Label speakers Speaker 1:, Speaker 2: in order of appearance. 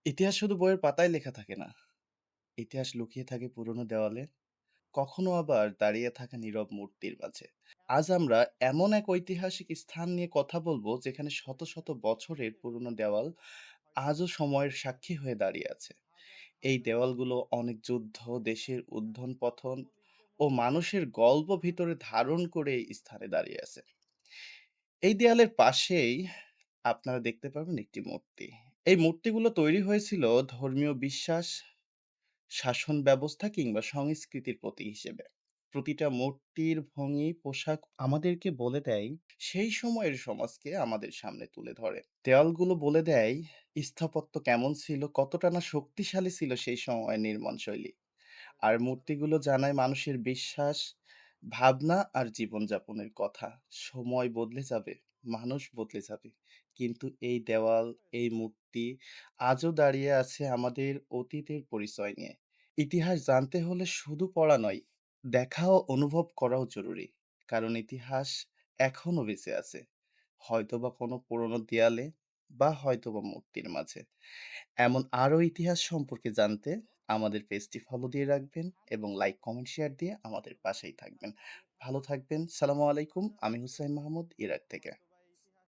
Speaker 1: ইতিহাস শুধু বইয়ের পাতায় লেখা থাকে না। ইতিহাস লুকিয়ে থাকে পুরনো দেওয়ালে, কখনো আবার দাঁড়িয়ে থাকা নীরব মূর্তির মাঝে। আজ আমরা এমন এক ঐতিহাসিক স্থান নিয়ে কথা বলবো যেখানে শত শত বছরের পুরনো দেওয়াল আজও সময়ের সাক্ষী হয়ে দাঁড়িয়ে আছে। এই দেওয়ালগুলো অনেক যুদ্ধ, দেশের উত্থান পতন ও মানুষের গল্প ভিতরে ধারণ করে এই স্থানে দাঁড়িয়ে আছে। এই দেয়ালের পাশেই আপনারা দেখতে পাবেন একটি মূর্তি। এই মূর্তিগুলো তৈরি হয়েছিল ধর্মীয় বিশ্বাস, শাসন ব্যবস্থা কিংবা সংস্কৃতির প্রতীক হিসেবে। প্রতিটা মূর্তির ভঙ্গি, পোশাক আমাদেরকে বলে দেয়, সেই সময়ের সমাজকে আমাদের সামনে তুলে ধরে। দেওয়ালগুলো বলে দেয় স্থাপত্য কেমন ছিল, কতটা না শক্তিশালী ছিল সেই সময়ের নির্মাণ শৈলী। আর মূর্তিগুলো জানায় মানুষের বিশ্বাস, ভাবনা আর জীবনযাপনের কথা। সময় বদলে যাবে, মানুষ বদলে যাবে। কিন্তু এই দেওয়াল, এই মূর্তি আজও দাঁড়িয়ে আছে আমাদের অতীতের পরিচয় নিয়ে। ইতিহাস জানতে হলে শুধু পড়া নয়, দেখা ও অনুভব করাও জরুরি। কারণ ইতিহাস এখনো বেঁচে আছে। হয়তোবা কোনো পুরনো দেয়ালে বা হয়তোবা মূর্তির মাঝে। এমন আরো ইতিহাস সম্পর্কে জানতে আমাদের পেজটি ফলো দিয়ে রাখবেন এবং লাইক, কমেন্ট, শেয়ার দিয়ে আমাদের পাশেই থাকবেন। ভালো থাকবেন। সালামু আলাইকুম। আমি হুসাইন মাহমুদ, ইরাক থেকে।